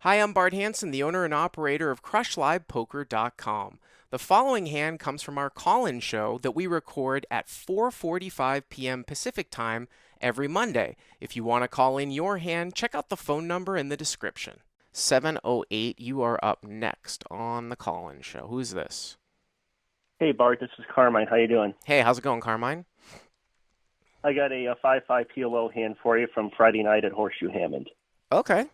Hi, I'm Bart Hanson, the owner and operator of CrushLivePoker.com. The following hand comes from our call-in show that we record at 4:45 p.m. Pacific Time every Monday. If you want to call in your hand, check out the phone number in the description. 708, you are up next on the call-in show. Who's this? Hey Bart, this is Carmine. How you doing? Hey, how's it going, Carmine? I got a 5-5 PLO hand for you from Friday night at Horseshoe Hammond. Okay.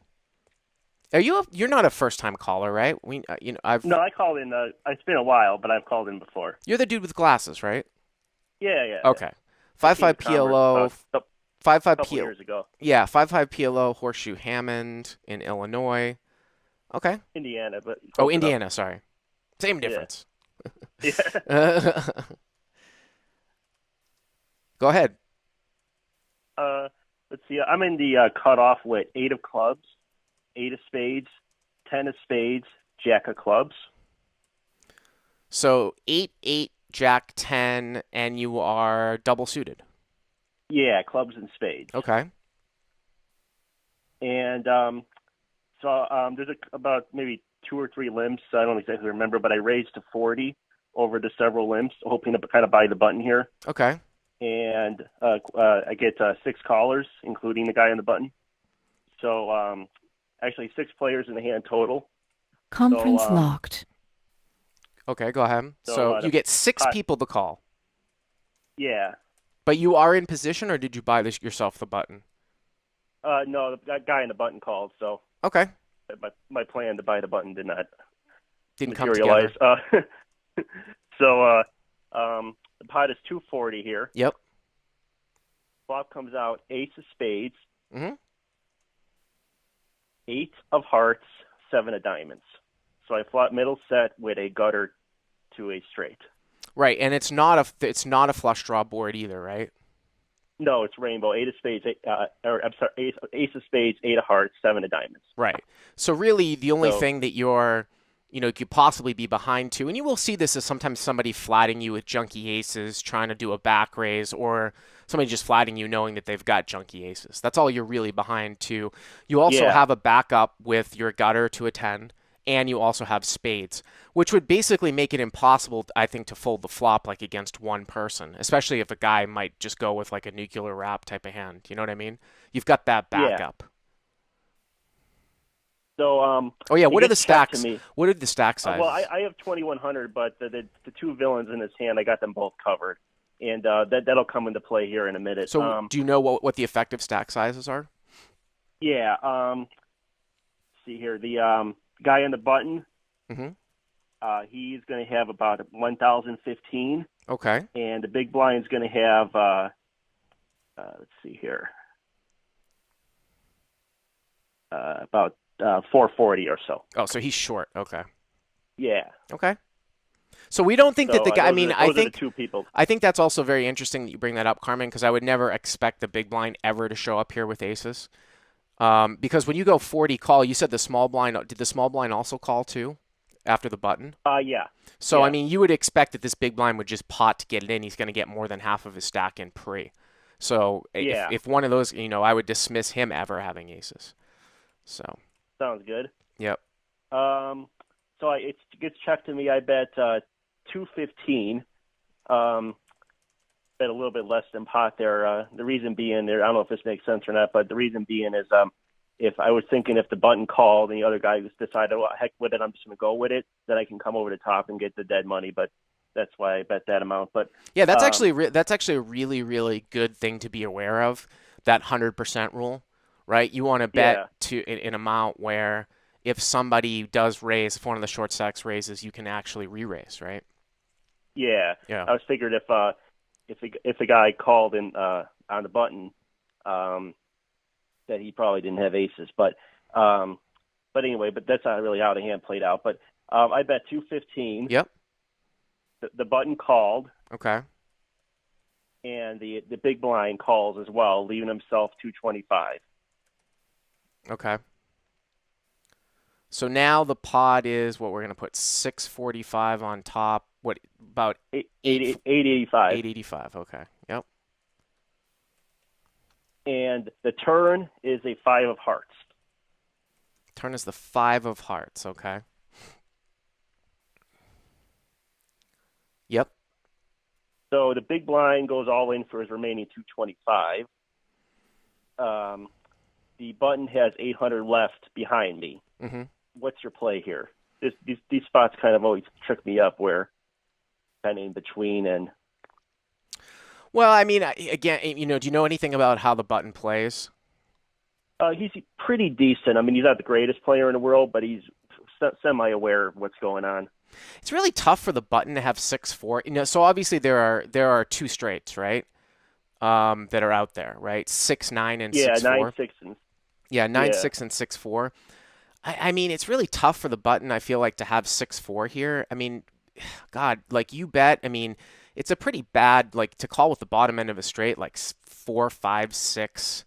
You're not a first-time caller, right? No, I called in. It's been a while, but I've called in before. You're the dude with glasses, right? Yeah. Okay. I Five came to five Commerce PLO, about a five five couple PLO. years ago. Yeah, 5-5 PLO, Horseshoe Hammond in Illinois. Okay. Indiana, but Oh, close enough. Indiana, sorry. Same Yeah. difference. Yeah. Go ahead. Let's see. I'm in the cutoff with 8 of clubs, 8 of spades, 10 of spades, Jack of clubs. So 8, Jack 10, and you are double suited. Yeah, clubs and spades. Okay. And there's about maybe 2 or 3 limps. I don't exactly remember, but I raised to 40 over the several limps, hoping to kind of buy the button here. Okay. And I get 6 callers, including the guy on the button. So actually 6 players in the hand total. Conference So locked. Okay, go ahead. so So you the get 6 pot, people to call. yeah. But you are in position, or did you buy this yourself the button? No, that guy on the button called. So Okay. my plan to buy the button did not Didn't come materialize. together. So the pot is 240 here. Yep. Flop comes out ace of spades, Mm-hmm. 8 of hearts, 7 of diamonds. So I flop middle set with a gutter to a straight. Right, and it's not a flush draw board either, right? No, it's rainbow. 8 of spades, or I'm sorry, ace of spades, 8 of hearts, 7 of diamonds. Right. So really, the only So thing that could possibly be behind to, and you will see this as sometimes somebody flatting you with junky aces, trying to do a back raise, or somebody just flatting you knowing that they've got junky aces. That's all you're really behind to. You also yeah, have a backup with your gutter to a 10, and you also have spades, which would basically make it impossible, I think, to fold the flop like against one person, especially if a guy might just go with like a nuclear wrap type of hand. You know what I mean? You've got that yeah. backup. So Oh yeah, it what are the gets checked to stacks? me. What are the stack Well, sizes? I have 2100, but the 2 villains in his hand, I got them both covered, and that'll come into play here in a minute. So do you know what the effective stack sizes are? Yeah. See here, the guy on the button, Mm-hmm. he's going to have about 1015, Okay. and the big blind's going to have let's see here, about 440 or so. Oh, so he's short. Okay. Yeah. Okay. So we don't think that So the guy. I those mean, are those are the 2 people. I think that's also very interesting that you bring that up, Carmen, because I would never expect the big blind ever to show up here with aces. Because when you go 40 call, you said the small blind. Did the small blind also call too after the button? Yeah. So I Yeah. mean, you would expect that this big blind would just pot to get it in. He's going to get more than half of his stack in pre. So Yeah. if one of those, I would dismiss him ever having aces. So Sounds good. yep. So it gets checked to me. I bet 215. Bet a little bit less than pot there. The reason being there, I don't know if this makes sense or not, but the reason being is if I was thinking if the button called and the other guy just decided, well, heck with it, I'm just going to go with it, then I can come over the top and get the dead money. But that's why I bet that amount. But Yeah, that's actually a really really good thing to be aware of. That 100% rule, right? You want to bet yeah, to an amount where if somebody does raise, if one of the short stacks raises, you can actually re-raise, right? yeah. Yeah. I was figured if the guy called in on the button, that he probably didn't have aces. But anyway, but that's not really how the hand played out. But I bet 215. Yep. The button called, Okay. and the big blind calls as well, leaving himself 225. Okay. So now the pot is what we're going to put 645 on top. What about 885. 885? Okay. Yep. And the turn is a 5 of hearts. Turn is the 5 of hearts, okay? Yep. So the big blind goes all in for his remaining 225. Um, the button has 800 left behind me. Mm-hmm. What's your play here? These spots kind of always trick me up where kind of in between and Well, I mean, again, do you know anything about how the button plays? he's pretty decent. I mean, he's not the greatest player in the world, but he's semi-aware of what's going on. It's really tough for the button to have 6-4. So obviously there are two straights, right? That are out there, right? 6-9 and Yeah, 6-4. 9-6 and Yeah, nine yeah, six and 6-4. I mean, it's really tough for the button, I feel like, to have 6-4 here. I mean, God, like you bet. I mean, it's a pretty bad, like, to call with the bottom end of a straight, like 4-5-6,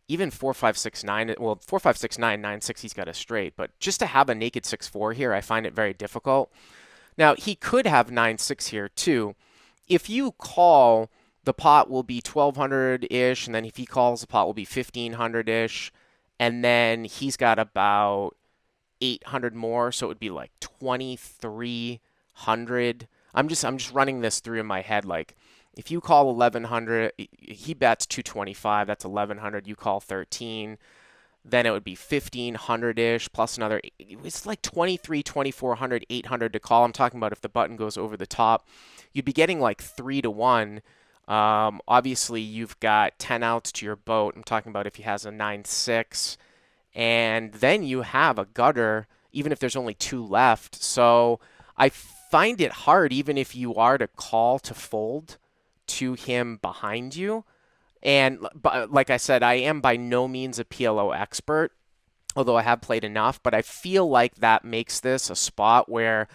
even 4-5-6-9. Well, 4-5-6-9-9-6, he's got a straight. But just to have a naked 6-4 here, I find it very difficult. Now, he could have 9-6 here too. If you call, the pot will be 1,200-ish, and then if he calls, the pot will be 1,500-ish, and then he's got about 800 more, so it would be like 2,300. I'm just running this through in my head. Like, if you call 1,100, he bets 225. That's 1,100. You call 13, then it would be 1,500-ish plus another. It's like 23, 2,400, 800 to call. I'm talking about if the button goes over the top, you'd be getting like 3-1. Obviously, you've got 10 outs to your boat. I'm talking about if he has a 9-6, and then you have a gutter, even if there's only two left. So I find it hard, even if you are to call to fold to him behind you. And like I said, I am by no means a PLO expert, although I have played enough, but I feel like that makes this a spot where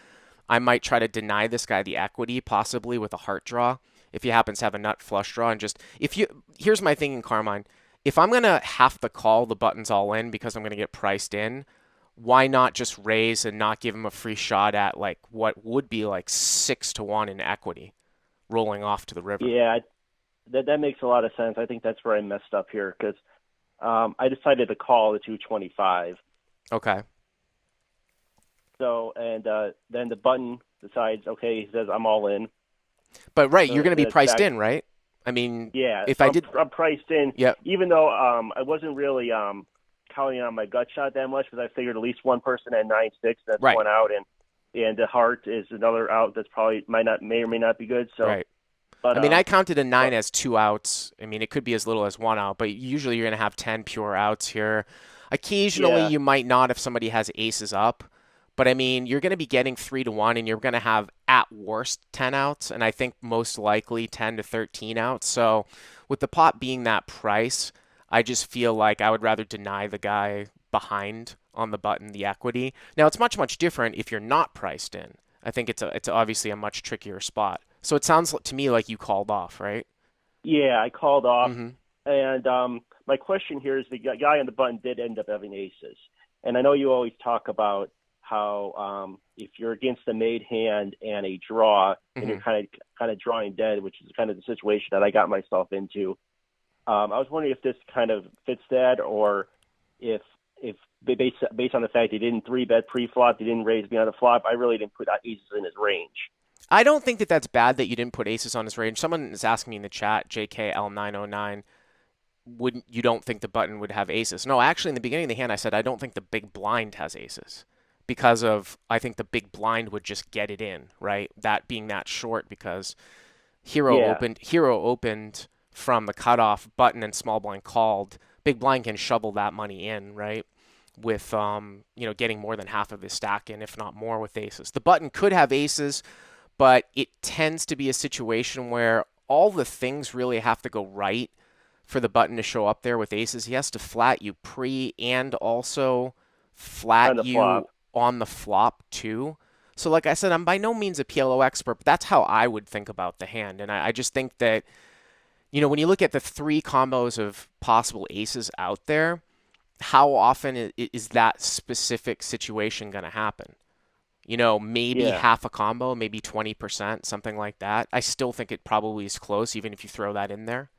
I might try to deny this guy the equity, possibly with a heart draw, if he happens to have a nut flush draw. And just, if you, here's my thinking, Carmine. If I'm going to have to call the buttons all in because I'm going to get priced in, why not just raise and not give him a free shot at like what would be like 6-1 in equity rolling off to the river? yeah, that makes a lot of sense. I think that's where I messed up here because I decided to call the 225. Okay. So and then the button decides, okay, he says I'm all in. But right, So you're going to be then it's priced back. in, right? I mean, Yeah, if so I did, I'm priced in, yeah, even though I wasn't really counting on my gut shot that much because I figured at least one person at 9-6, that's right, one out, and the heart is another out that's probably may or may not be good. So, right. but I mean, I counted a 9 as 2 outs. I mean, it could be as little as 1 out, but usually you're going to have 10 pure outs here. Occasionally, yeah, you might not if somebody has aces up, but I mean, you're going to be getting 3-1, and you're going to have at worst 10 outs, and I think most likely 10 to 13 outs. So, with the pot being that price, I just feel like I would rather deny the guy behind on the button the equity. Now, it's much, much different if you're not priced in. I think it's obviously a much trickier spot. So it sounds to me like you called off, right? yeah, I called off, Mm-hmm. and my question here is the guy on the button did end up having aces, and I know you always talk about how if you're against a made hand and a draw, and Mm-hmm. you're kind of drawing dead, which is kind of the situation that I got myself into. I was wondering if this kind of fits that, or if based on the fact he didn't three bet pre-flop, he didn't raise me on the flop, I really didn't put aces in his range. I don't think that that's bad that you didn't put aces on his range. Someone is asking me in the chat, JKL909, wouldn't you don't think the button would have aces? No, actually, in the beginning of the hand, I said I don't think the big blind has aces because of I think the big blind would just get it in, right? That being that short because Yeah, Hero opened from the cutoff, button and small blind called. Big blind can shovel that money in, right? With getting more than half of his stack in, if not more, with aces. The button could have aces, but it tends to be a situation where all the things really have to go right for the button to show up there with aces. He has to flat you pre and also on flat the you flop. on the flop too. So, like I said, I'm by no means a PLO expert, but that's how I would think about the hand. And I just think that, when you look at the three combos of possible aces out there, how often is that specific situation going to happen? Maybe Yeah, half a combo, maybe 20%, something like that. I still think it probably is close, even if you throw that in there.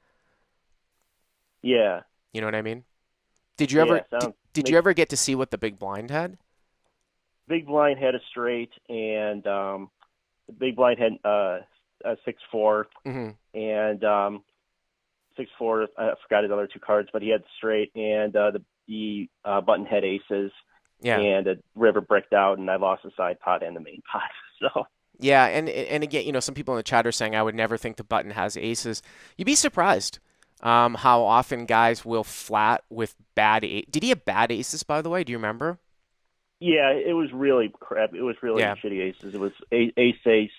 yeah, You know what I mean? Did you Yeah, ever sounds did you makes ever get to see what the big blind had? big blind had a straight, and the big blind had a 6-4, Hmm. and 6-4. I forgot his other two cards, but he had straight, and the button had aces, Yeah. and a river bricked out, and I lost the side pot and the main pot. So Yeah, and again, some people in the chat are saying I would never think the button has aces. You'd be surprised how often guys will flat with bad ace. Did he have bad aces, by the way? Do you remember? yeah, it was really crap. It was really Yeah. shitty aces. It was ace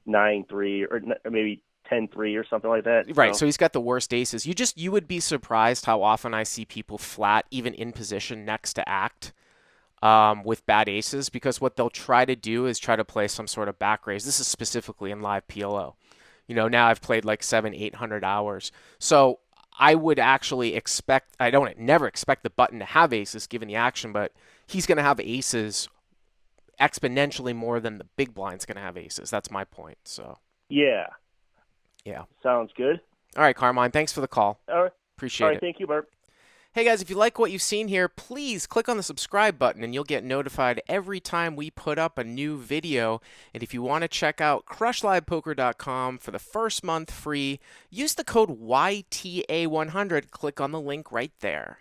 9-3 or maybe 10-3 or something like that. Right, So so he's got the worst aces. You would be surprised how often I see people flat, even in position next to act, with bad aces, because what they'll try to do is try to play some sort of back raise. This is specifically in live PLO. Now I've played like 700-800 hours. So I would actually expect, I don't never expect the button to have aces given the action, but he's going to have aces exponentially more than the big blind's going to have aces. That's my point. So, yeah, yeah. sounds good. All right, Carmine, thanks for the call. All right, all Appreciate right. it. Thank you, Bart. Hey guys, if you like what you've seen here, please click on the subscribe button and you'll get notified every time we put up a new video. And if you want to check out crushlivepoker.com for the first month free, use the code YTA100. Click on the link right there.